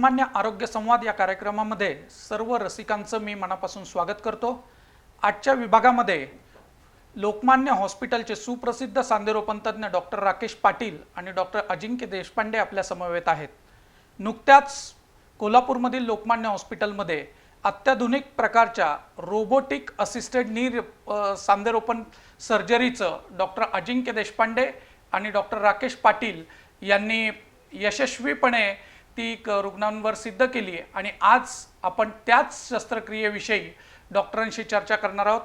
लोकमान्य आरोग्य संवाद या कार्यक्रमामध्ये सर्व रसिकांचं मी मनापासून स्वागत करतो। आजच्या विभागामध्ये लोकमान्य हॉस्पिटलचे सुप्रसिद्ध सांधेरोपण तज्ञ डॉक्टर राकेश पाटील आणि डॉक्टर अजिंक्य देशपांडे आपल्या समवेत आहेत। नुकत्याच कोल्हापूरमधील लोकमान्य हॉस्पिटलमध्ये अत्याधुनिक प्रकारच्या रोबोटिक असिस्टेड नी सांधेरोपण सर्जरीचं डॉक्टर अजिंक्य देशपांडे आणि डॉक्टर राकेश पाटील यांनी यशस्वीपणे ती रुग्णांवर सिद्ध केली आणि आज आपण त्याच शस्त्रक्रियेविषयी डॉक्टरांशी चर्चा करणार आहोत।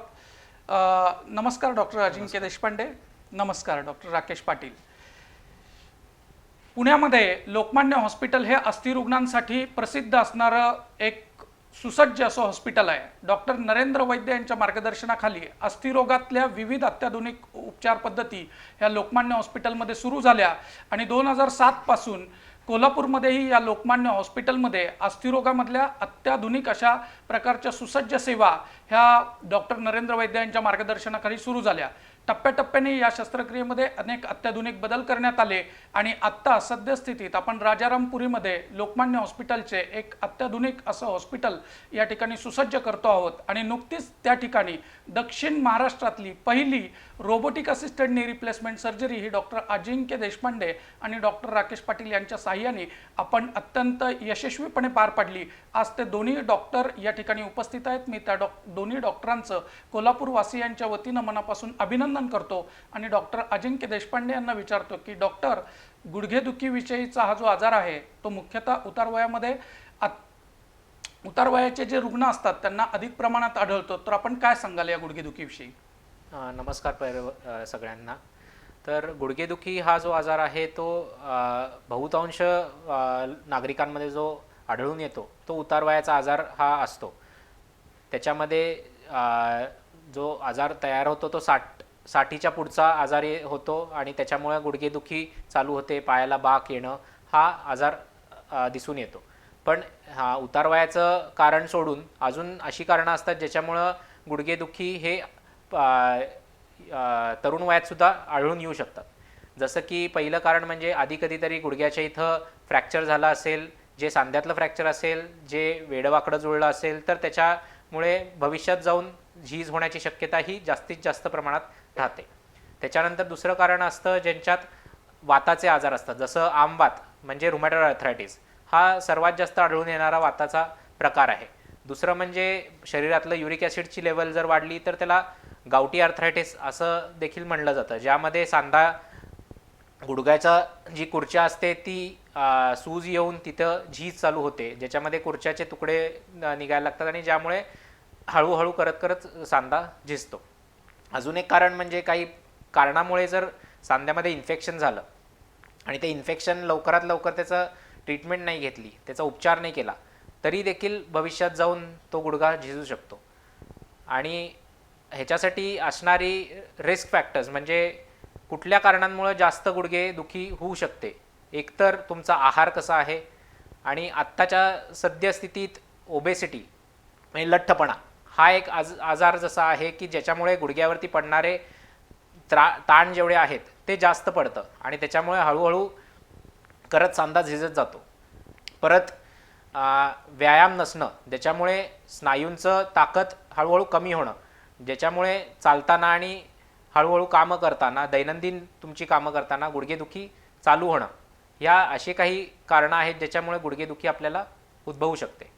नमस्कार डॉक्टर अजिंक्य देशपांडे। नमस्कार डॉक्टर राकेश पाटील। पुण्यामध्ये लोकमान्य हॉस्पिटल हे अस्थिरुग्णांसाठी प्रसिद्ध असणारं एक सुसज्ज असं हॉस्पिटल आहे। डॉक्टर नरेंद्र वैद्य यांच्या मार्गदर्शनाखाली अस्थिरोगातल्या विविध अत्याधुनिक उपचार पद्धती ह्या लोकमान्य हॉस्पिटलमध्ये सुरू झाल्या आणि 2007 पासून कोल्हापूरमध्येही या लोकमान्य हॉस्पिटलमध्ये अस्थिरोगामधल्या अत्याधुनिक अशा प्रकारच्या सुसज्ज सेवा ह्या डॉक्टर नरेंद्र वैद्य यांच्या मार्गदर्शनाखाली सुरू झाल्या। टप्प्याटप्प्याने या शस्त्रक्रियेमध्ये अनेक अत्याधुनिक बदल करण्यात आले आणि आत्ता सद्यस्थितीत आपण राजारामपुरीमध्ये लोकमान्य हॉस्पिटलचे एक अत्याधुनिक असं हॉस्पिटल या ठिकाणी सुसज्ज करतो आहोत आणि नुकतीच त्या ठिकाणी दक्षिण महाराष्ट्रातली पहिली robotic assisted knee replacement surgery ही डॉक्टर अजिंक्य देशपांडे आणि डॉक्टर राकेश पाटील यांच्या साहाय्याने आपण अत्यंत यशस्वीपणे पार पाडली। आज ते दोन्ही डॉक्टर या ठिकाणी उपस्थित आहेत। मी त्या दोन्ही डॉक्टरांचं कोल्हापूर वासियांच्या वतीनं मनापासून अभिनंदन करतो आणि डॉक्टर अजिंक्य देशपांडे यांना विचारतो की डॉक्टर, गुडघेदुखीविषयीचा हा जो आजार आहे तो मुख्यतः उतार वयाचे जे रुग्ण असतात त्यांना अधिक प्रमाणात आढळतो, तर आपण काय सांगाल या गुडघेदुखीविषयी? नमस्कार सगळ्यांना। तर गुडघेदुखी हा जो आजार आहे तो बहुतांश नागरिकांमध्ये जो आढळून येतो तो उतार वयाचा आजार हा असतो। त्याच्यामध्ये जो आजार तयार होतो तो 60च्या पुढचा आजार होतो आणि त्याच्यामुळे गुडघेदुखी चालू होते, पायाला बाक येणं हा आजार दिसून येतो। पण हा उतार वयाचं कारण सोडून अजून अशी कारणं असतात ज्याच्यामुळं गुडघेदुखी हे तरुण वयात सुद्धा आढळून येऊ शकतात। जसं की पहिलं कारण म्हणजे आधी कधीतरी गुडघ्याच्या इथं फ्रॅक्चर झाला असेल, जे सांध्यातलं फ्रॅक्चर असेल, जे वेडवाकडं जुळलं असेल, तर त्याच्यामुळे भविष्यात जाऊन झीज होण्याची शक्यता ही जास्तीत जास्त प्रमाणात राहते। त्याच्यानंतर दुसरं कारण असतं ज्यांच्यात वाताचे आजार असतात, जसं आमवात म्हणजे रुमॅटॉइड आर्थरायटिस हा सर्वात जास्त आढळून येणारा वाताचा प्रकार आहे। दुसरं म्हणजे शरीरातलं युरिक ॲसिडची लेवल जर वाढली तर त्याला गावठी आर्थरायटिस असं देखील म्हणलं जातं, ज्यामध्ये सांधा गुडघ्याचा जी खुर्च्या असते ती सूज येऊन तिथं झीज चालू होते, ज्याच्यामध्ये खुर्च्याचे तुकडे निघायला लागतात आणि ज्यामुळे हळूहळू करत करत सांधा झिजतो। अजून एक कारण म्हणजे काही कारणामुळे जर सांध्यामध्ये इन्फेक्शन झालं आणि ते इन्फेक्शन लवकरात लवकर त्याचं ट्रीटमेंट नाही घेतली, त्याचा उपचार नाही केला, तरी देखील भविष्यात जाऊन तो गुडघा झिजू शकतो। आणि ह्याच्यासाठी असणारी रिस्क फॅक्टर्स म्हणजे कुठल्या कारणांमुळे जास्त गुडघे दुखी होऊ शकते, एकतर तुमचा आहार कसा आहे आणि आत्ताच्या सद्यस्थितीत ओबेसिटी म्हणजे लठ्ठपणा हा एक आजार जसा आहे की ज्याच्यामुळे गुडघ्यावरती पडणारे ताण जेवढे आहेत ते जास्त पडतं आणि त्याच्यामुळे हळूहळू करत सांधा झिजत जातो। परत व्यायाम नसणं, ज्याच्यामुळे स्नायूंचं ताकद हळूहळू कमी होणं, ज्याच्यामुळे चालताना आणि हळूहळू कामं करताना, दैनंदिन तुमची कामं करताना गुडघेदुखी चालू होणं, ह्या अशी काही कारणं आहेत ज्याच्यामुळे गुडघेदुखी आपल्याला उद्भवू शकते।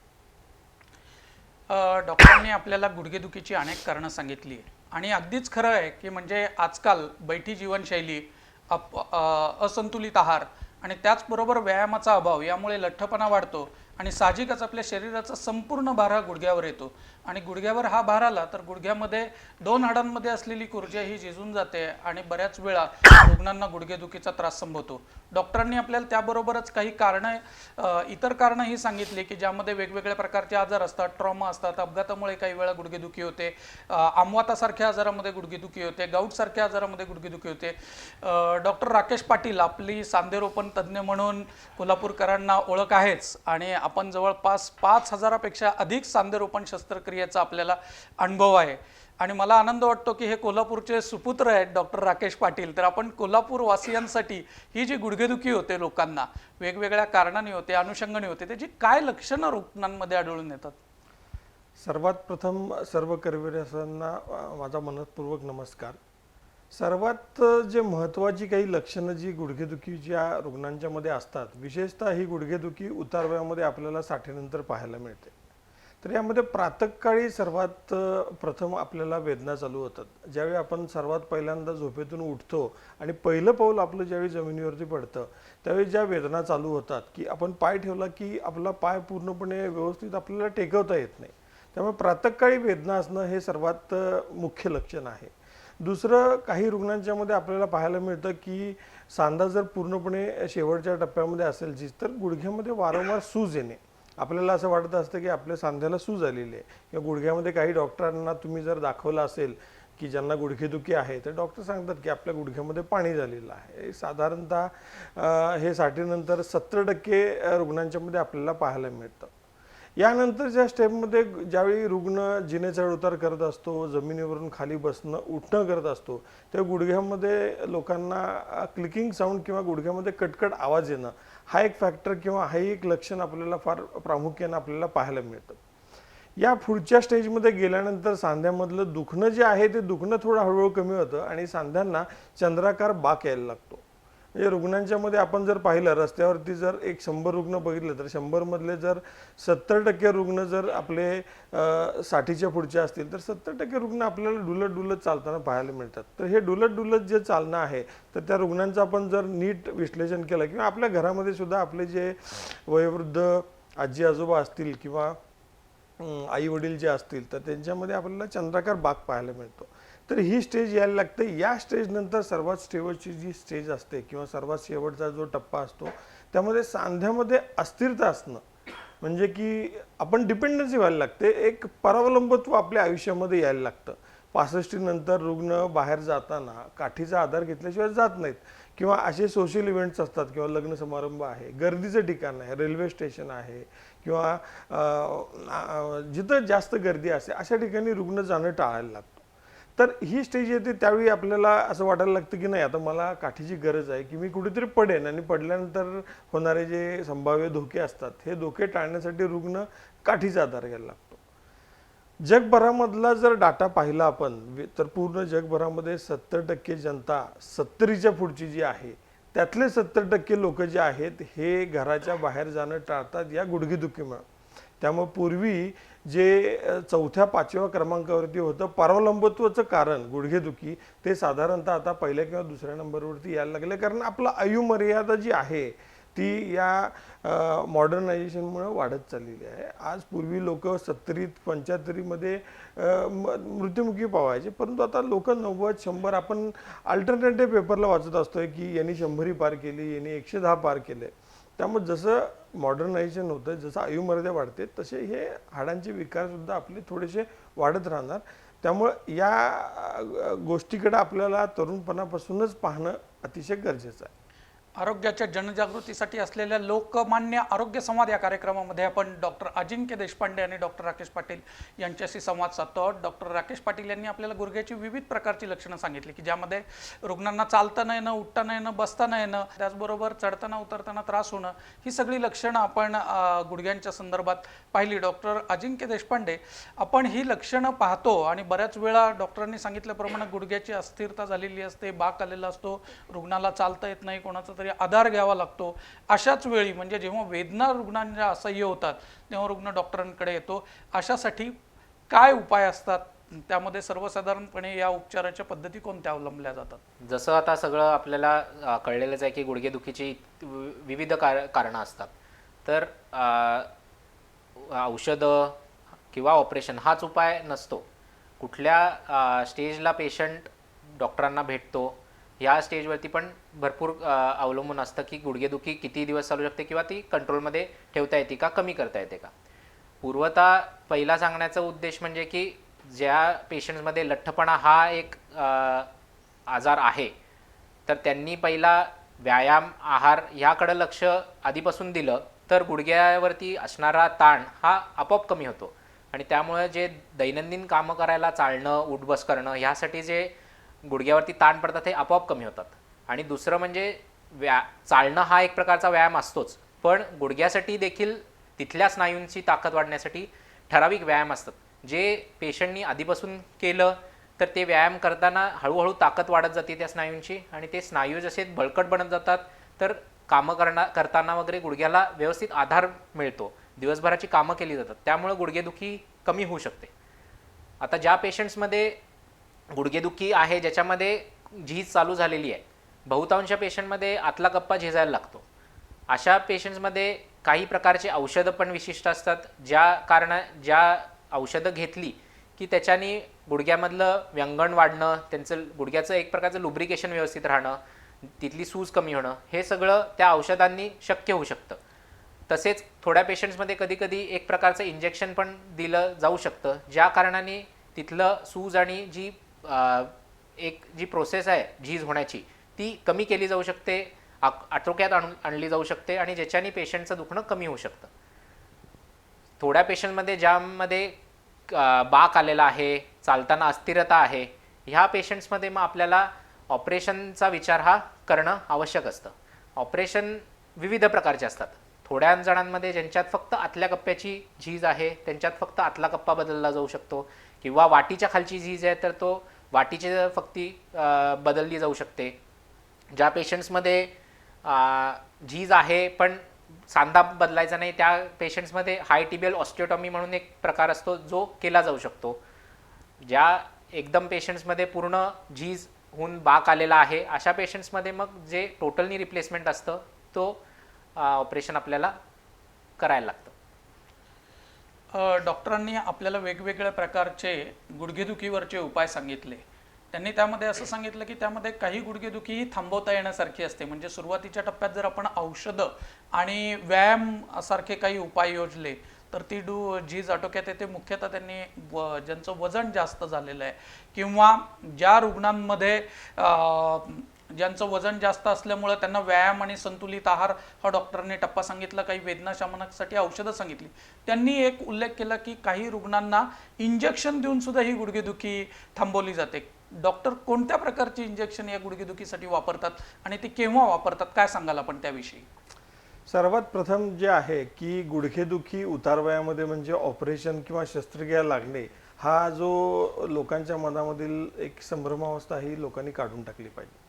डॉक्टरांनी आपल्याला गुडघेदुखीची अनेक कारणं सांगितली आणि अगदीच खरं आहे की म्हणजे आजकाल बैठी जीवनशैली, असंतुलित आहार आणि त्याचबरोबर व्यायामाचा अभाव यामुळे लठ्ठपणा वाढतो आणि साहजिकच आपल्या शरीराचा संपूर्ण भार हा गुडघ्यावर येतो आणि गुडघ्यावर हा भार आला तर गुडघ्यामध्ये 2 हाडांमध्ये असलेली खुर्च्या ही झिजून जाते आणि बऱ्याच वेळा रुग्णांना गुडघेदुखीचा त्रास संभवतो। डॉक्टरांनी आपल्याला त्याबरोबरच काही इतर कारणंही सांगितली की ज्यामध्ये वेगवेगळ्या प्रकारचे आजार असतात, ट्रॉमा असतात, अपघातामुळे काही वेळा गुडघेदुखी होते, आमवातासारख्या आजारामध्ये गुडघेदुखी होते, गाऊटसारख्या आजारामध्ये गुडघेदुखी होते। डॉक्टर राकेश पाटील आपली सांधेरोपण तज्ज्ञ म्हणून कोल्हापूरकरांना ओळख आहेच आणि आपण जवळपास 5,000पेक्षा अधिक सांधेरोपण शस्त्रक्रियेचा आपल्याला अनुभव आहे आणि मला आनंद वाटतो की हे कोल्हापूरचे सुपुत्र आहेत डॉक्टर राकेश पाटील. तर आपण कोल्हापूर वासियांसाठी ही जी गुडघेदुखी होते लोकांना वेगवेगळ्या कारणांनी होते, अनुषंगाने होते, त्याची काय लक्षणं रुग्णांमध्ये आढळून येतात? सर्वात प्रथम सर्व कर्मचाऱ्यांना माझा मनपूर्वक नमस्कार. सर्वात जे महत्त्वाची काही लक्षणं जी गुडघेदुखीच्या रुग्णांच्या मध्ये असतात, विशेषतः ही गुडघेदुखी उतारवयामध्ये आपल्याला 60 नंतर पाहायला मिळते. तर यामध्ये प्रातःकाळी सर्वात प्रथम आपल्याला वेदना चालू होतात. ज्यावेळी आपण सर्वात पहिल्यांदा झोपेतून उठतो आणि पहिलं पाऊल आपलं ज्यावेळी जमिनीवरती पडतं त्यावेळी ज्या वेदना चालू होतात की आपण पाय ठेवला की आपला पाय पूर्णपणे व्यवस्थित आपल्याला टेकवता येत नाही. त्यामुळे प्रातःकाळी वेदना असणं हे सर्वात मुख्य लक्षण आहे. दुसरं, काही रुग्णांच्यामध्ये आपल्याला पाहायला मिळतं की सांधा जर पूर्णपणे शेवटच्या टप्प्यामध्ये असेल तर गुडघ्यामध्ये वारंवार सूज येणे. आपल्याला असं वाटत असतं की आपल्या सांध्याला सूज आलेली आहे किंवा गुडघ्यामध्ये काही डॉक्टरांना तुम्ही जर दाखवलं असेल की ज्यांना गुडघेदुखी आहे तर डॉक्टर सांगतात की आपल्या गुडघ्यामध्ये पाणी झालेलं आहे. साधारणतः हे 60 नंतर 70% रुग्णांच्यामध्ये आपल्याला पाहायला मिळतं. यानंतरच्या स्टेपमध्ये ज्यावेळी रुग्ण जिने चढ उतार करत असतो, जमिनीवरून खाली बसणं उठणं करत असतो, तेव्हा गुडघ्यामध्ये लोकांना क्लिकिंग साऊंड किंवा गुडघ्यामध्ये कटकट आवाज येणं हा एक फॅक्टर किंवा हा एक लक्षण आपल्याला फार प्रामुख्याने आपल्याला पाहायला मिळतं. या पुढच्या स्टेजमध्ये गेल्यानंतर सांध्यामधलं दुखणं जे आहे ते दुखणं थोडं हळूहळू कमी होतं आणि सांध्यांना चंद्राकार बाक यायला लागतो. म्हणजे रुग्णांच्या मध्ये आपण जर पाहिलं, रस्त्यावरती जर 100 रुग्ण बघितलं तर 100 मधले जर 70% रुग्ण जर आपले 60च्या पुढचे असतील तर 70% रुग्ण आपल्याला डुलत डुलत चालताना पाहायला मिळतात. तर हे डुलत डुलत जे चालणं आहे तर त्या रुग्णांचं आपण जर नीट विश्लेषण केलं किंवा आपल्या घरामध्ये सुद्धा आपले जे वयोवृद्ध आजी आजोबा असतील किंवा आई वडील जे असतील तर त्यांच्यामध्ये आपल्याला चंद्राकार बाक पाहायला मिळतो. तर ही स्टेज यायला लागते. या स्टेज नंतर सर्वात शेवटची जी स्टेज असते किंवा सर्वात शेवटचा जो टप्पा असतो त्यामध्ये सांध्यामध्ये अस्थिरता असणं, म्हणजे की आपण डिपेंडन्सी व्हायला लागते, एक परावलंबत्व आपल्या आयुष्यामध्ये यायला लागतं. 65 नंतर रुग्ण बाहेर जाताना काठीचा आधार घेतल्याशिवाय जात नाहीत किंवा असे सोशल इव्हेंट्स असतात किंवा लग्न समारंभ आहे, गर्दीचं ठिकाण आहे, रेल्वे स्टेशन आहे किंवा जिथं जास्त गर्दी असते अशा ठिकाणी रुग्ण जाणं टाळायला लागतं. तर ही स्टेज येते त्यावेळी आपल्याला असं वाटायला लागतं की नाही, आता मला काठीची गरज आहे की मी कुठेतरी पडेन आणि पडल्यानंतर होणारे जे संभाव्य धोके असतात हे धोके टाळण्यासाठी रुग्ण काठीचा आधार घ्यायला लागतो. जगभरामधला जर डाटा पाहिला आपण तर पूर्ण जगभरामध्ये 70% जनता 70च्या पुढची जी आहे त्यातले 70% लोक जे आहेत हे घराच्या बाहेर जाणं टाळतात या गुडघेदुखीमुळे. त्यामुळे पूर्वी जे 4-5व्या क्रमांकावरती होतं परावलंबत्वाचं कारण गुडघेदुखी, ते साधारणतः आता पहिल्या किंवा दुसऱ्या नंबरवरती यायला लागले, कारण आपलं आयुमर्यादा जी आहे ती या मॉडर्नायझेशनमुळे वाढत चाललेली आहे. आज पूर्वी लोक 70-75 मध्ये मृत्युमुखी पावायचे, परंतु आता लोक 90-100, आपण अल्टरनेटिव्ह पेपरला वाचत असतोय की यांनी 100 पार केली, यांनी 110 पार केले. त्यामुळे जसं मॉडर्नायझेशन होतं, जसं आयुमर्यादा वाढते तसे हे हाडांचे विकार सुद्धा आपले थोडेसे वाढत राहणार. त्यामुळे या गोष्टीकडे आपल्याला तरुणपणापासूनच पाहणं अतिशय गरजेचं आहे. आरोग्याच्या जनजागृतीसाठी असलेल्या लोकमान्य आरोग्य संवाद या कार्यक्रमामध्ये आपण डॉक्टर अजिंक्य देशपांडे आणि डॉक्टर राकेश पाटील यांच्याशी संवाद साधतो आहोत. डॉक्टर राकेश पाटील यांनी आपल्याला गुडघ्याची विविध प्रकारची लक्षणं सांगितली की ज्यामध्ये रुग्णांना चालता न येणं, उठता न येणं, बसता न येणं, त्याचबरोबर चढताना उतरताना त्रास होणं, ही सगळी लक्षणं आपण गुडघ्यांच्या संदर्भात पाहिली. डॉक्टर अजिंक्य देशपांडे, आपण ही लक्षणं पाहतो आणि बऱ्याच वेळा डॉक्टरांनी सांगितल्याप्रमाणे गुडघ्याची अस्थिरता झालेली असते, बाक आलेला असतो, रुग्णाला चालता येत नाही, कोणाचा तरी आधार घ्यावा लागतो. अशाच वेळी म्हणजे जेव्हा वेदना रुग्णांच्या असह्य होतात तेव्हा रुग्ण डॉक्टरांकडे येतो. अशासाठी काय उपाय असतात, त्यामध्ये सर्वसाधारणपणे या उपचाराच्या पद्धती कोणत्या अवलंबल्या जातात? जसं आता सगळं आपल्याला कळलेलंच आहे की गुडघेदुखीची विविध कारणं असतात. तर औषधं किंवा ऑपरेशन हाच उपाय नसतो. कुठल्या स्टेजला पेशंट डॉक्टरांना भेटतो ह्या स्टेजवरती पण भरपूर अवलंबून असतं की गुडघेदुखी किती दिवस चालू शकते किंवा ती कंट्रोलमध्ये ठेवता येते का, कमी करता येते का. पूर्वतः पहिला सांगण्याचा उद्देश म्हणजे की ज्या पेशंट्समध्ये लठ्ठपणा हा एक आजार आहे तर त्यांनी पहिला व्यायाम, आहार ह्याकडे लक्ष आधीपासून दिलं तर गुडघ्यावरती असणारा ताण हा आपोआप कमी होतो आणि त्यामुळे जे दैनंदिन कामं करायला चालणं उठबस करणं ह्यासाठी जे गुडघ्यावरती ताण पडतात हे आपोआप कमी होतात. आणि दुसरं म्हणजे चालणं हा एक प्रकारचा व्यायाम असतोच, पण गुडघ्यासाठी देखील तिथल्या स्नायूंची ताकद वाढण्यासाठी ठराविक व्यायाम असतात जे पेशंटनी आधीपासून केलं तर ते व्यायाम करताना हळूहळू ताकद वाढत जाते त्या स्नायूंची आणि ते स्नायू जसे बळकट बनत जातात तर कामं करताना वगैरे गुडघ्याला व्यवस्थित आधार मिळतो, दिवसभराची कामं केली जातात, त्यामुळे गुडघेदुखी कमी होऊ शकते. आता ज्या पेशंट्समध्ये गुडघेदुखी आहे ज्याच्यामध्ये झीज चालू झालेली आहे, बहुतांश पेशंटमध्ये आतला कप्पा झिजायला लागतो, अशा पेशंट्समध्ये काही प्रकारचे औषधं पण विशिष्ट असतात ज्या औषधं घेतली की त्याच्याने गुडघ्यामधलं व्यंगण वाढणं, त्यांचं गुडघ्याचं एक प्रकारचं लुब्रिकेशन व्यवस्थित राहणं, तिथली सूज कमी होणं हे सगळं त्या औषधांनी शक्य होऊ शकतं. तसेच थोड्या पेशंट्समध्ये कधीकधी एक प्रकारचं इंजेक्शन पण दिलं जाऊ शकतं ज्या कारणाने तिथलं सूज आणि जी प्रोसेस आहे झीज होण्याची ती कमी केली जाऊ शकते, आटोक्यात आणली जाऊ शकते आणि ज्याच्याने पेशंटचं दुखणं कमी होऊ शकतं. थोड्या पेशंटमध्ये ज्यामध्ये बाक आलेला आहे, चालताना अस्थिरता आहे, ह्या पेशंट्समध्ये मग आपल्याला ऑपरेशनचा विचार हा करणं आवश्यक असतं. ऑपरेशन विविध प्रकारचे असतात. थोड्या जणांमध्ये ज्यांच्यात फक्त आतल्या कप्प्याची झीज आहे त्यांच्यात फक्त आतला कप्पा बदलला जाऊ शकतो, किंवा वाटीच्या खालची झीज आहे तर तो वाटीची फक्ती बदलली जाऊ शकते. ज्या पेशंट्समध्ये झीज आहे पण सांधा बदलायचा नाही त्या पेशंट्समध्ये हाय टिबियल ऑस्टिओटॉमी म्हणून एक प्रकार असतो जो केला जाऊ शकतो. ज्या एकदम पेशंट्समध्ये पूर्ण झीज होऊन बाक आलेला आहे अशा पेशंट्समध्ये मग जे टोटलनी रिप्लेसमेंट असतं तो ऑपरेशन आपल्याला करायला लागतं. डॉक्टरांनी आपल्याला वेगवेगळ्या प्रकारचे गुडघेदुखीवरचे उपाय सांगितले. त्यांनी त्यामध्ये असं सांगितलं की त्यामध्ये काही गुडघेदुखी ही थांबवता येण्यासारखी असते, म्हणजे सुरुवातीच्या टप्प्यात जर आपण औषधं आणि व्यायाम सारखे काही उपाय योजले तर ती झीज आटोक्यात येते. मुख्यतः त्यांनी ज्यांचं वजन जास्त झालेलं आहे किंवा ज्या रुग्णांमध्ये ज्यांचं वजन जास्त असल्यामुळे त्यांना व्यायाम आणि संतुलित आहार हा डॉक्टरांनी टप्पा सांगितला, काही वेदनाशमनासाठी औषधं सांगितली. त्यांनी एक उल्लेख केला की काही रुग्णांना इंजेक्शन देऊन सुद्धा ही गुडघेदुखी थांबवली जाते. डॉक्टर कोणत्या प्रकारची इंजेक्शन या गुडघेदुखीसाठी वापरतात आणि ती केव्हा वापरतात, काय सांगाल आपण त्याविषयी? सर्वात प्रथम जे आहे की गुडघेदुखी उतारवयामध्ये म्हणजे ऑपरेशन किंवा शस्त्रक्रिया लागणे हा जो लोकांच्या मनामधील एक संभ्रमावस्था ही लोकांनी काढून टाकली पाहिजे.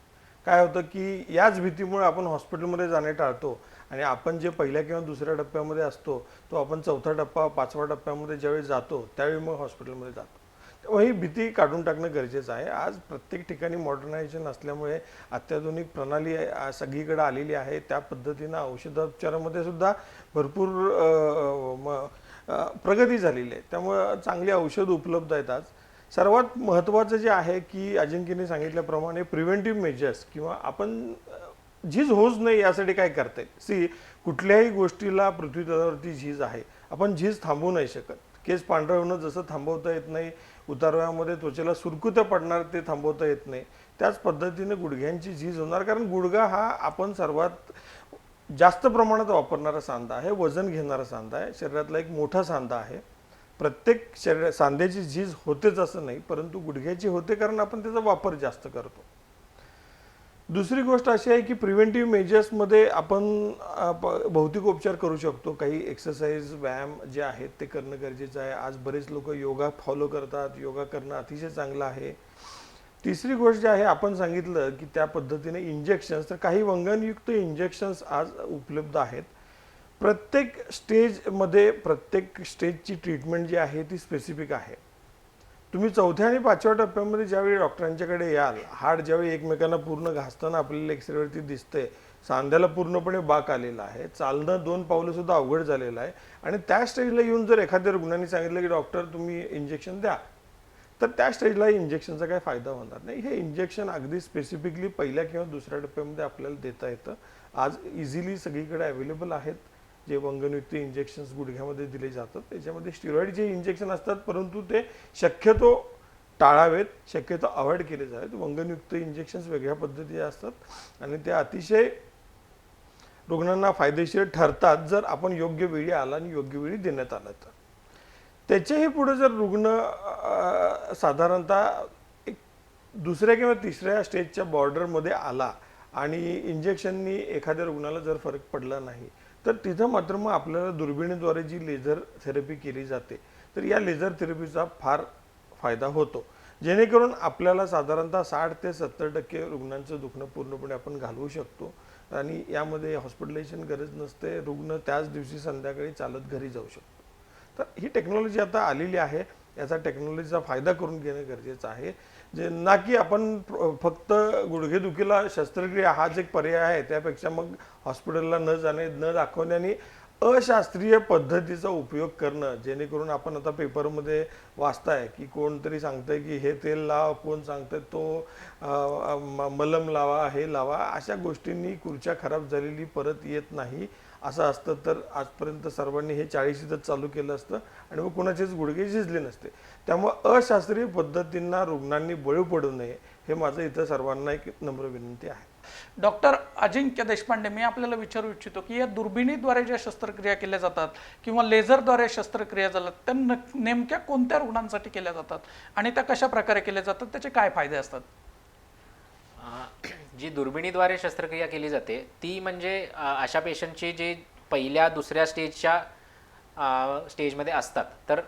काय होतं की याच भीतीमुळे आपण हॉस्पिटलमध्ये जाणे टाळतो आणि आपण जे पहिल्या किंवा दुसऱ्या टप्प्यामध्ये असतो तो आपण चौथा टप्पा 5व्या टप्प्यामध्ये ज्यावेळी जातो त्यावेळी मग हॉस्पिटलमध्ये जातो. तेव्हा ही भीती काढून टाकणं गरजेचं आहे. आज प्रत्येक ठिकाणी मॉडर्नायझेशन असल्यामुळे अत्याधुनिक प्रणाली सगळीकडे आलेली आहे. त्या पद्धतीनं औषधोपचारामध्ये सुद्धा भरपूर प्रगती झालेली आहे, त्यामुळे चांगली औषध उपलब्ध आहेत. आज सर्वात महत्त्वाचं जे आहे की अजिंक्यने सांगितल्याप्रमाणे प्रिव्हेंटिव्ह मेजर्स किंवा आपण झीज होऊच नाही यासाठी काय करता येईल. कुठल्याही गोष्टीला पृथ्वी तलावरती झीज आहे, आपण झीज थांबवू नाही शकत. केस पांढरं होणं जसं थांबवता येत नाही, उतारवयामध्ये त्वचेला सुरकुत्या पडणार ते थांबवता येत नाही, त्याच पद्धतीने गुडघ्यांची झीज होणार. कारण गुडघा हा आपण सर्वात जास्त प्रमाणात वापरणारा सांधा आहे, वजन घेणारा सांधा आहे, शरीरातला एक मोठा सांधा आहे. प्रत्येक सांध्याची झीज होतेच असं नाही, परंतु गुडघ्याची होते कारण आपण त्याचा वापर जास्त करतो. दुसरी गोष्ट अशी आहे की प्रिव्हेंटिव्ह मेजर्समध्ये आपण भौतिक उपचार करू शकतो. काही एक्सरसाइज व्यायाम जे आहेत ते करणं गरजेचं आहे. आज बरेच लोक योगा फॉलो करतात, योगा करणं अतिशय चांगलं आहे. तिसरी गोष्ट जी आहे आपण सांगितलं की त्या पद्धतीने इंजेक्शन्स, तर काही वंगणयुक्त इंजेक्शन्स आज उपलब्ध आहेत. प्रत्येक स्टेजमध्ये प्रत्येक स्टेजची ट्रीटमेंट जी आहे ती स्पेसिफिक आहे. तुम्ही 4थ्या आणि 5व्या टप्प्यामध्ये ज्यावेळी डॉक्टरांच्याकडे याल, हाड ज्यावेळी एकमेकांना पूर्ण घासताना आपल्याला एक्सरेवरती दिसते, सांध्याला पूर्णपणे बाक आलेला आहे, चालणं 2 पावलं सुद्धा अवघड झालेलं आहे आणि त्या स्टेजला येऊन जर एखाद्या रुग्णाने सांगितलं की डॉक्टर तुम्ही इंजेक्शन द्या, तर त्या स्टेजला इंजेक्शनचा काही फायदा होणार नाही. हे इंजेक्शन अगदी स्पेसिफिकली पहिल्या किंवा दुसऱ्या टप्प्यामध्ये आपल्याला देता येतं. आज इझिली सगळीकडे अवेलेबल आहेत जे वंगणयुक्त इंजेक्शन्स गुडघ्यामध्ये दिले जातात. त्याच्यामध्ये स्टिरॉइडचे इंजेक्शन असतात, परंतु ते शक्यतो टाळावेत, शक्यतो अवॉइड केले जावेत. वंगणयुक्त इंजेक्शन्स वेगळ्या पद्धतीचे असतात आणि ते अतिशय रुग्णांना फायदेशीर ठरतात जर आपण योग्य वेळी आला आणि योग्य वेळी देण्यात आलं तर. त्याच्याही पुढे जर रुग्ण साधारणतः एक दुसऱ्या किंवा तिसऱ्या स्टेजच्या बॉर्डरमध्ये आला आणि इंजेक्शननी एखाद्या रुग्णाला जर फरक पडला नाही तर तिथं मात्र मग आपल्याला दुर्बिणीद्वारे जी लेझर थेरपी केली जाते तर या लेझर थेरपीचा फार फायदा होतो, जेणेकरून आपल्याला साधारणतः 60 ते 70% रुग्णांचं दुखणं पूर्णपणे आपण घालवू शकतो आणि यामध्ये हॉस्पिटलायझेशन गरज नसते, रुग्ण त्याच दिवशी संध्याकाळी चालत घरी जाऊ शकतो. तर ही टेक्नॉलॉजी आता आलेली आहे, याचा टेक्नॉलॉजीचा फायदा करून घेणं गरजेचं आहे, जे ना की आपण फक्त गुडघेदुखीला शस्त्रक्रिया हाच एक पर्याय आहे त्यापेक्षा मग हॉस्पिटलला न जाणे, न दाखवण्याने अशास्त्रीय पद्धतीचा उपयोग करणं, जेणेकरून आपण आता पेपरमध्ये वाचताय की कोणतरी सांगतंय की हे तेल लावा, कोण सांगतंय तो मलम लावा, हे लावा, अशा गोष्टींनी खुर्च्या खराब झालेली परत येत नाही. असं असतं तर आजपर्यंत सर्वांनी हे 40च चालू केलं असतं आणि मग कुणाचेच गुडघे झिजले नसते. त्यामुळे अशास्त्रीय पद्धतींना रुग्णांनी बळी पडू नये हे माझं इथं सर्वांना एक नम्र विनंती आहे. डॉक्टर अजिंक्य देशपांडे, मी आपल्याला विचारू इच्छितो की या दुर्बिणीद्वारे ज्या शस्त्रक्रिया केल्या जातात किंवा लेझरद्वारे शस्त्रक्रिया झाल्या त्या नेमक्या कोणत्या रुग्णांसाठी केल्या जातात आणि त्या कशा प्रकारे केल्या जातात, त्याचे काय फायदे असतात? जी दुर्बिणीद्वारे शस्त्रक्रिया केली जाते ती म्हणजे अशा पेशंटची जी पहिल्या दुसऱ्या स्टेजमध्ये असतात. तर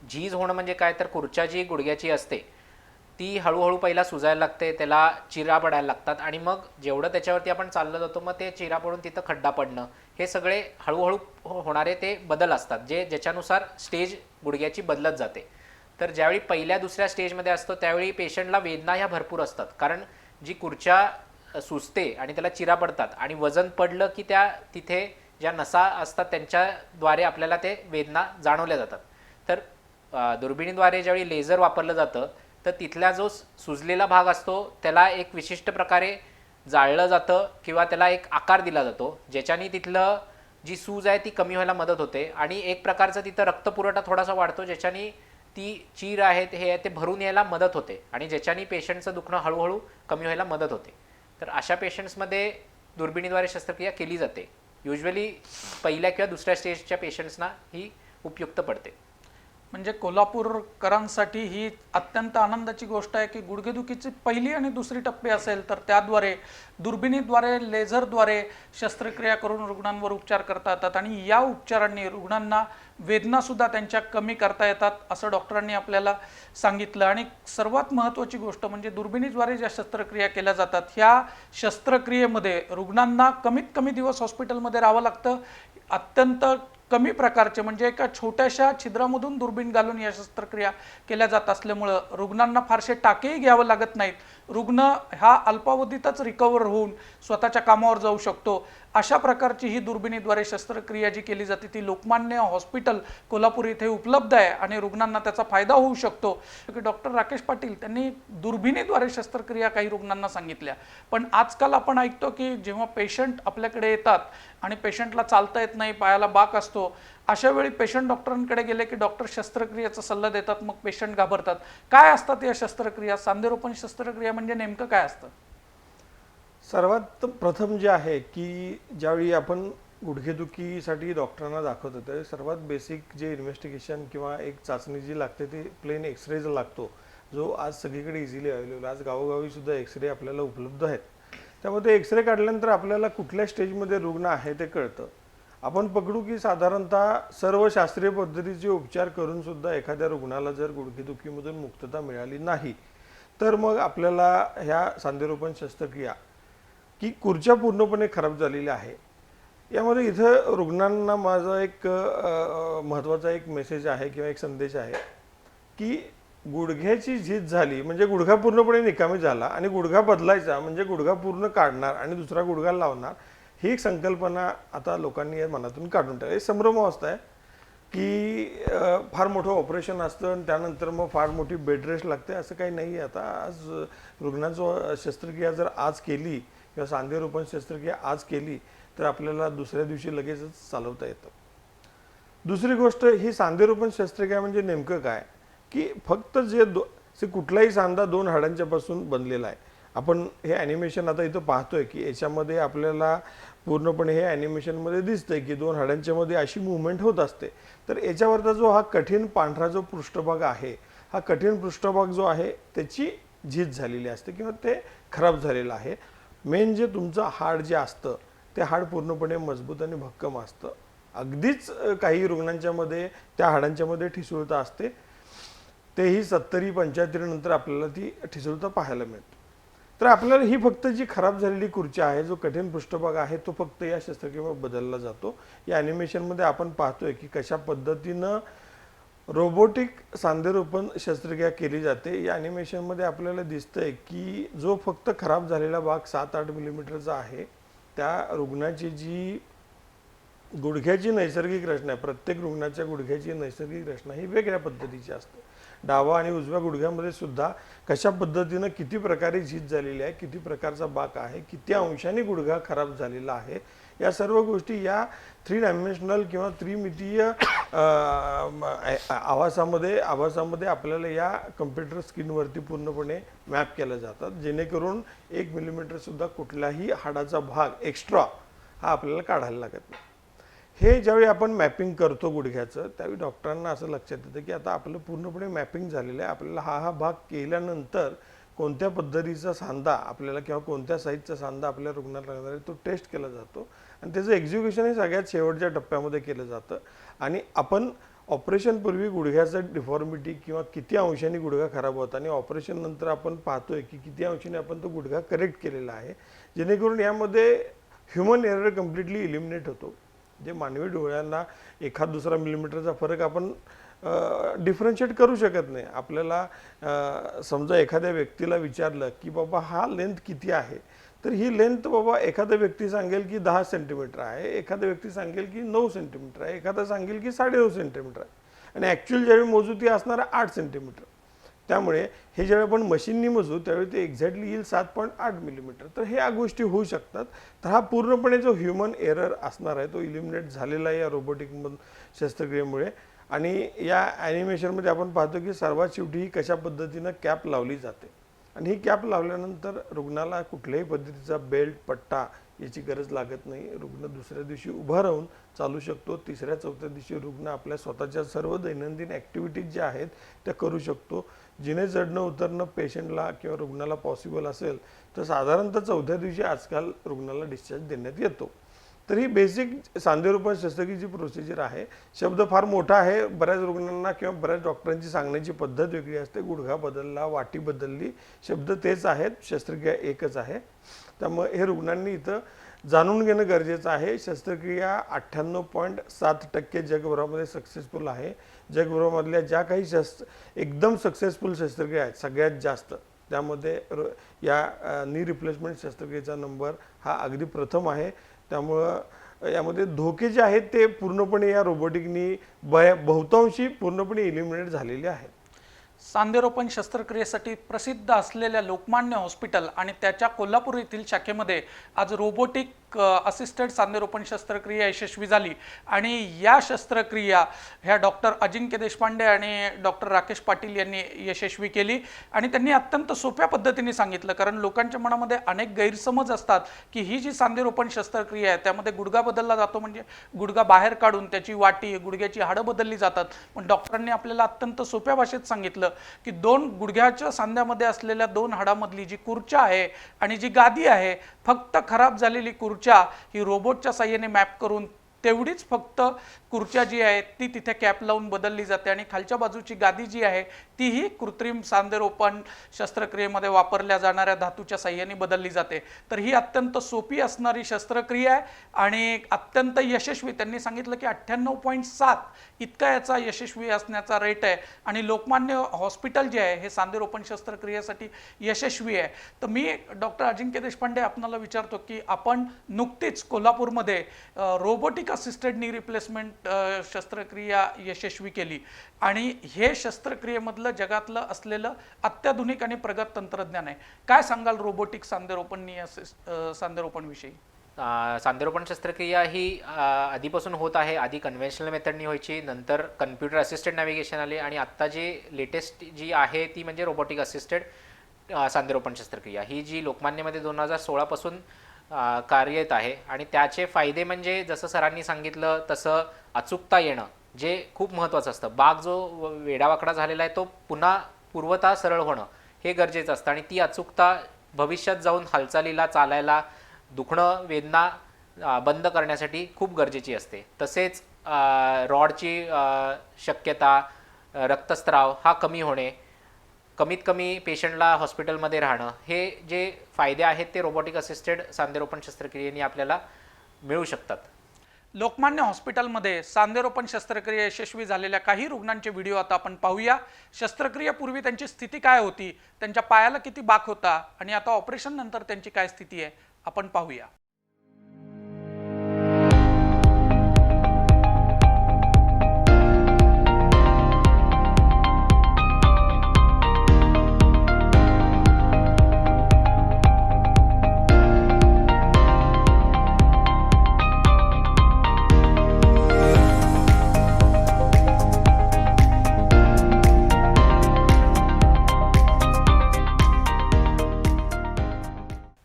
झीज होणं म्हणजे काय, तर खुर्च्या जी गुडघ्याची असते ती हळूहळू पहिला सुजायला लागते, त्याला चिरा पडायला लागतात आणि मग जेवढं त्याच्यावरती आपण चाललं जातो मग ते चिरा पडून तिथं खड्डा पडणं, हे सगळे हळूहळू होणारे ते बदल असतात जे ज्याच्यानुसार स्टेज गुडघ्याची बदलत जाते. तर ज्यावेळी पहिल्या दुसऱ्या स्टेजमध्ये असतो त्यावेळी पेशंटला वेदना ह्या भरपूर असतात, कारण जी खुर्च्या सुजते आणि त्याला चिरा पडतात आणि वजन पडलं की त्या तिथे ज्या नसा असतात त्यांच्याद्वारे आपल्याला ते वेदना जाणवल्या जातात. तर दुर्बिणीद्वारे ज्यावेळी लेझर वापरलं जातं तर तिथला जो सुजलेला भाग असतो त्याला एक विशिष्ट प्रकारे जाळलं जातं किंवा त्याला एक आकार दिला जातो, ज्याच्याने तिथलं जी सूज आहे ती कमी व्हायला मदत होते आणि एक प्रकारचा तिथं रक्तपुरवठा थोडासा वाढतो, ज्याच्याने ती चीर आहे हे ते भरून यायला मदत होते आणि ज्याच्याने पेशंटचं दुखणं हळूहळू कमी व्हायला मदत होते. तर अशा पेशंट्समध्ये दुर्बिणीद्वारे शस्त्रक्रिया केली जाते. युजली पहिल्या किंवा दुसऱ्या स्टेजच्या पेशंट्सना ही उपयुक्त पडते. म्हणजे कोल्हापूरकरांसाठी ही अत्यंत आनंदाची गोष्ट आहे की गुडघेदुखीची पहिली आणि दुसरी टप्पे असेल तर त्याद्वारे दुर्बिणीद्वारे लेझरद्वारे शस्त्रक्रिया करून रुग्णांवर उपचार करता येतात आणि या उपचारांनी रुग्णांना वेदनासुद्धा त्यांच्या कमी करता येतात असं डॉक्टरांनी आपल्याला सांगितलं. आणि सर्वात महत्त्वाची गोष्ट म्हणजे दुर्बिणीद्वारे ज्या शस्त्रक्रिया केल्या जातात ह्या शस्त्रक्रियेमध्ये रुग्णांना कमीत कमी दिवस हॉस्पिटलमध्ये राहावं लागतं. अत्यंत कमी प्रकारचे म्हणजे एका छोट्याशा छिद्रामधून दुर्बीण घालून या शस्त्रक्रिया केल्या जात असल्यामुळं रुग्णांना फारसे टाकेही घ्यावं लागत नाहीत. रुग्ण हा अल्पावधीतच रिकवर होऊन स्वतःच्या कामावर जाऊ शकतो. अशा प्रकारची ही दुर्बिणीद्वारे शस्त्रक्रिया जी केली जाते ती लोकमान्य हॉस्पिटल कोल्हापूर इथे उपलब्ध आहे आणि रुग्णांना त्याचा फायदा होऊ शकतो. डॉक्टर राकेश पाटील त्यांनी दुर्बिणीद्वारे शस्त्रक्रिया काही रुग्णांना सांगितल्या, पण आजकाल आपण ऐकतो की जेव्हा पेशंट आपल्याकडे येतात आणि पेशंटला चालता येत नाही, पायाला बाक असतो, अशा वेळी पेशंट डॉक्टरांकडे गेले की डॉक्टर शस्त्रक्रियेचा सल्ला देतात, मग पेशंट घाबरतात. काय असतात या शस्त्रक्रिया? सांधेरोपण शस्त्रक्रिया म्हणजे नेमकं काय असतं? सर्वात प्रथम जे आहे की ज्यावेळी आपण गुडघेदुखीसाठी डॉक्टरांना दाखवतो त्यावेळी सर्वात बेसिक जे इन्व्हेस्टिगेशन किंवा एक चाचणी जी लागते ती प्लेन एक्सरेचा लागतो, जो आज सगळीकडे इझिली अवेलेबल. आज गावोगावी सुद्धा एक्सरे आपल्याला उपलब्ध आहेत. त्यामध्ये एक्सरे काढल्यानंतर आपल्याला कुठल्या स्टेजमध्ये रुग्ण आहे ते कळतं. आपण पकडू की साधारणतः सर्व शास्त्रीय पद्धतीचे उपचार करून सुद्धा एखाद्या रुग्णाला जर गुडघेदुखीमधून मुक्तता मिळाली नाही तर मग आपल्याला ह्या सांधेरोपण शस्त्रक्रिया की खुर्च्या पूर्णपणे खराब झालेल्या आहे. यामध्ये इथं रुग्णांना माझा एक महत्त्वाचा एक मेसेज आहे किंवा एक संदेश आहे की गुडघ्याची झीज झाली म्हणजे गुडघा पूर्णपणे निकामी झाला आणि गुडघा बदलायचा म्हणजे गुडघा पूर्ण काढणार आणि दुसरा गुडघा लावणार, ही एक संकल्पना आता लोकांनी या मनातून काढून टाकली. संभ्रम अवस्था आहे की फार मोठं ऑपरेशन असतं आणि त्यानंतर मग फार मोठी बेड रेस्ट लागते, असं काही नाही आहे. आता आज रुग्णाचं शस्त्रक्रिया जर आज केली किंवा सांधेरोपण शस्त्रक्रिया आज केली तर आपल्याला दुसऱ्या दिवशी लगेचच चालवता येतं. दुसरी गोष्ट, ही सांधेरोपण शस्त्रक्रिया म्हणजे नेमकं काय की फक्त जे कुठलाही सांधा 2 हाडांच्या पासून बनलेला आहे आपण हे ॲनिमेशन आता इथं पाहतोय की याच्यामध्ये आपल्याला पूर्णपणे हे ॲनिमेशनमध्ये दिसतंय की दोन हाडांच्या मध्ये अशी मुवमेंट होत असते. तर याच्यावरचा जो हा कठीण पांढरा जो पृष्ठभाग आहे, हा कठीण पृष्ठभाग जो आहे त्याची झीज झालेली असते किंवा ते खराब झालेलं आहे. मेन जे तुमचं हाड जे असतं ते हाड पूर्णपणे मजबूत आणि भक्कम असतं. अगदीच काही रुग्णांच्या मध्ये त्या हाडांच्या मध्ये ठिसूळता असते, तेही 70-75 नंतर आपल्याला ती ठिसूळता पाहायला मिळते. तर आपल्याला ही फक्त जी खराब झालेली खुर्ची आहे, जो कठीण पृष्ठभाग आहे, तो फक्त या शस्त्रक्रियेमुळे बदलला जातो. या ॲनिमेशनमध्ये आपण पाहतोय की कशा पद्धतीनं रोबोटिक सांधेरोपण शस्त्रक्रिया केली जाते. या ॲनिमेशनमध्ये आपल्याला दिसतंय की जो फक्त खराब झालेला भाग 7-8 मिलीमीटरचा आहे, त्या रुग्णाची जी गुडघ्याची नैसर्गिक रचना आहे, प्रत्येक रुग्णाच्या गुडघ्याची नैसर्गिक रचना ही वेगळ्या पद्धतीची असते. डावा आणि उजव्या गुडघ्यामध्ये सुद्धा कशा पद्धतीनं किती प्रकारे झीज झालेली आहे, किती प्रकारचा बाक आहे, किती अंशाने गुडघा खराब झालेला आहे, या सर्व गोष्टी या 3 डायमेन्शनल किंवा त्रिमितीय आभासामध्ये आपल्याला या कम्प्युटर स्क्रीनवरती पूर्णपणे मॅप केल्या जातात, जेणेकरून 1 मिलीमीटर सुद्धा कुठलाही हाडाचा भाग एक्स्ट्रा हा आपल्याला काढायला लागत नाही. हे ज्यावेळी आपण मॅपिंग करतो गुडघ्याचं, त्यावेळी डॉक्टरांना असं लक्षात येतं की आता आपलं पूर्णपणे मॅपिंग झालेलं आहे. आपल्याला हा भाग केल्यानंतर कोणत्या पद्धतीचा सांधा आपल्याला किंवा कोणत्या साईजचा सांधा आपल्या रुग्णाला लागणार आहे तो टेस्ट केला जातो आणि त्याचं एक्झिक्युशन हे सगळ्यात शेवटच्या टप्प्यामध्ये केलं जातं. आणि आपण ऑपरेशनपूर्वी गुडघ्याचं डिफॉर्मिटी किंवा किती अंशाने गुडघा खराब होता आणि ऑपरेशन नंतर आपण पाहतोय की किती अंशाने आपण तो गुडघा करेक्ट केलेला आहे, जेणेकरून यामध्ये ह्युमन एरर कम्प्लिटली इलिमिनेट होतो. जे मानवी डोळ्यांना एखाद दुसरा मिलीमीटरचा फरक आपण डिफरन्शिएट करू शकत नाही. आपल्याला समजा एखाद्या व्यक्तीला विचारलं की बाबा हा लेंथ किती आहे, तर ही लेंथ बाबा एखादा व्यक्ती सांगेल की 10 सेंटीमीटर आहे, एखादा व्यक्ती सांगेल की 9 सेंटीमीटर आहे, एखादा सांगेल की 9.5 सेंटीमीटर आहे आणि ॲक्च्युअल ज्यावेळी मोजू ती असणार 8 सेंटीमीटर. त्यामुळे हे ज्यावेळी आपण मशीननी मोजू त्यावेळी ते एक्झॅक्टली येईल 7.8 मिलीमीटर. तर ह्या गोष्टी होऊ शकतात. तर हा पूर्णपणे जो ह्युमन एरर असणार आहे तो इलिमिनेट झालेला आहे या रोबोटिक शस्त्रक्रियेमुळे. आणि या ॲनिमेशनमध्ये आपण पाहतो की सर्वात शेवटी ही कशा पद्धतीनं कॅप लावली जाते आणि ही कॅप लावल्यानंतर रुग्णाला कुठल्याही पद्धतीचा बेल्ट पट्टा याची गरज लागत नाही. रुग्ण दुसऱ्या दिवशी उभा राहून चालू शकतो. 3ऱ्या-4थ्या दिवशी रुग्ण आपल्या स्वतःच्या सर्व दैनंदिन ॲक्टिव्हिटीज ज्या आहेत त्या करू शकतो. जिने चढणं उतरणं पेशंटला किंवा रुग्णाला पॉसिबल असेल तर साधारणतः 4थ्या दिवशी आजकाल रुग्णाला डिस्चार्ज देण्यात येतो. तर ही बेसिक सांधेरोपण शस्त्रक्रियेची प्रोसिजर आहे. शब्द फार मोठा आहे. बऱ्याच रुग्णांना किंवा बऱ्याच डॉक्टरांची सांगण्याची पद्धत वेगळी असते. गुडघा बदलला, वाटी बदलली, शब्द तेच आहेत, शस्त्रक्रिया एकच आहे. त्यामुळे हे रुग्णांनी इथं जाणून घेणं गरजेचं आहे. शस्त्रक्रिया 98.7% जगभरामध्ये सक्सेसफुल आहे. जगभरामधल्या ज्या काही एकदम सक्सेसफुल शस्त्रक्रिया आहेत सगळ्यात जास्त, त्यामध्ये या नी रिप्लेसमेंट शस्त्रक्रियेचा नंबर हा अगदी प्रथम आहे. त्यामुळं यामध्ये धोके जे आहेत ते पूर्णपणे या रोबोटिकनी बहुतांशी पूर्णपणे इलिमिनेट झालेले आहेत. सांधेरोपण शस्त्रक्रियेसाठी प्रसिद्ध असलेल्या लोकमान्य हॉस्पिटल आणि त्याच्या कोल्हापूर येथील शाखेमध्ये आज रोबोटिक असिस्टेड सांधेरोपण शस्त्रक्रिया यशस्वी झाली आणि या शस्त्रक्रिया ह्या डॉक्टर अजिंक्य देशपांडे आणि डॉक्टर राकेश पाटील यांनी यशस्वी केली. आणि त्यांनी अत्यंत सोप्या पद्धतीने सांगितलं, कारण लोकांच्या मनामध्ये अनेक गैरसमज असतात की ही जी सांधेरोपण शस्त्रक्रिया आहे त्यामध्ये गुडघा बदलला जातो म्हणजे गुडघा बाहेर काढून त्याची वाटी गुडघ्याची हाडं बदलली जातात. पण डॉक्टरांनी आपल्याला अत्यंत सोप्या भाषेत सांगितलं की दोन गुडघ्याच्या सांध्यामध्ये असलेल्या 2 हाडामधली जी खुर्च्या आहे आणि जी गादी आहे, फक्त खराब झालेली खुर्च्या ही रोबोटच्या साहाय्याने मॅप करून तेवढीच फक्त खुर्च्या जी आहे ती तिथे कॅप लावून बदलली जाते आणि खालच्या बाजूची गादी जी आहे तीही कृत्रिम सांधेरोपण शस्त्रक्रियेमध्ये वापरल्या जाणाऱ्या धातूच्या साहाय्याने बदलली जाते. तर ही अत्यंत सोपी असणारी शस्त्रक्रिया आहे आणि अत्यंत यशस्वी. त्यांनी सांगितलं की 98.7 इतका याचा यशस्वी असण्याचा रेट आहे आणि लोकमान्य हॉस्पिटल जे आहे हे सांधेरोपण शस्त्रक्रियेसाठी यशस्वी आहे. तर मी डॉक्टर अजिंक्य देशपांडे आपणाला विचारतो की आपण नुकतीच कोल्हापूरमध्ये रोबोटिक असिस्टेड नी रिप्लेसमेंट शस्त्रक्रिया यशस्वी केली आणि हे शस्त्रक्रियेमधलं जगातलं असलेलं अत्याधुनिक आणि प्रगत तंत्रज्ञान आहे. काय सांगाल रोबोटिक सांधेरोपण विषयी? सांधेरोपण शस्त्रक्रिया ही आधीपासून होत आहे. आधी कन्व्हेन्शनल मेथडनी व्हायची, नंतर कम्प्युटर असिस्टेड नॅव्हिगेशन आले आणि आत्ता जी लेटेस्ट जी आहे ती म्हणजे रोबोटिक असिस्टेड. सांधेरोपण शस्त्रक्रिया ही जी लोकमान्यमध्ये 2016 पासून कार्यरत आहे आणि त्याचे फायदे म्हणजे जसं सरांनी सांगितलं तसं अचूकता येणं जे खूप महत्त्वाचं असतं. बाग जो वेडावाकडा झालेला आहे तो पुन्हा पूर्वतः सरळ होणं हे गरजेचं असतं आणि ती अचूकता भविष्यात जाऊन हालचालीला चालायला दुखणं वेदना बंद करण्यासाठी खूप गरजेची असते. तसेच रॉडची शक्यता रक्तस्राव हा कमी होणे कमीत कमी पेशंटला हॉस्पिटलमध्ये राहणं हे जे फायदे आहेत ते रोबोटिक असिस्टेड सांधेरोपण शस्त्रक्रियेने आपल्याला मिळू शकतात. लोकमान्य हॉस्पिटलमध्ये सांधेरोपण शस्त्रक्रिया यशस्वी झालेल्या काही रुग्णांचे व्हिडिओ आता आपण पाहूया. शस्त्रक्रियेपूर्वी त्यांची स्थिती काय होती, त्यांच्या पायाला किती बाक होता आणि आता ऑपरेशन नंतर त्यांची काय स्थिती आहे आपण पाहूया.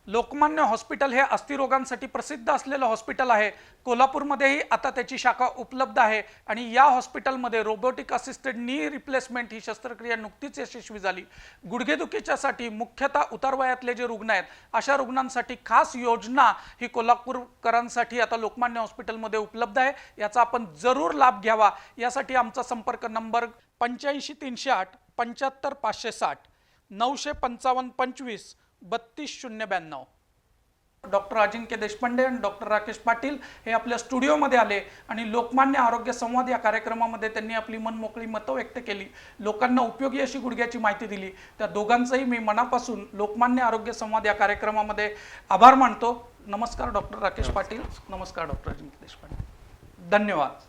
लोकमान्य हॉस्पिटल हे अस्थिरोगांसाठी प्रसिद्ध असलेलं हॉस्पिटल आहे. कोल्हापूरमध्येही आता त्याची शाखा उपलब्ध आहे आणि या हॉस्पिटलमध्ये रोबोटिक असिस्टेड नी रिप्लेसमेंट ही शस्त्रक्रिया नुकतीच यशस्वी झाली. गुडघेदुखीच्यासाठी मुख्यतः उतारवयातले जे रुग्ण आहेत अशा रुग्णांसाठी खास योजना ही कोल्हापूरकरांसाठी आता लोकमान्य हॉस्पिटलमध्ये उपलब्ध आहे. याचा आपण जरूर लाभ घ्यावा. यासाठी आमचा संपर्क नंबर 85 308 75 560 955 25 3292. डॉक्टर अजिंक्य देशपांडे आणि डॉक्टर राकेश पाटील हे आपल्या स्टुडिओमध्ये आले आणि लोकमान्य आरोग्य संवाद या कार्यक्रमामध्ये त्यांनी आपली मनमोकळी मतं व्यक्त केली. लोकांना उपयोगी अशी गुडघ्याची माहिती दिली. त्या दोघांचंही मी मनापासून लोकमान्य आरोग्य संवाद या कार्यक्रमामध्ये आभार मानतो. नमस्कार डॉक्टर राकेश पाटील. नमस्कार डॉक्टर अजिंक्य देशपांडे. धन्यवाद.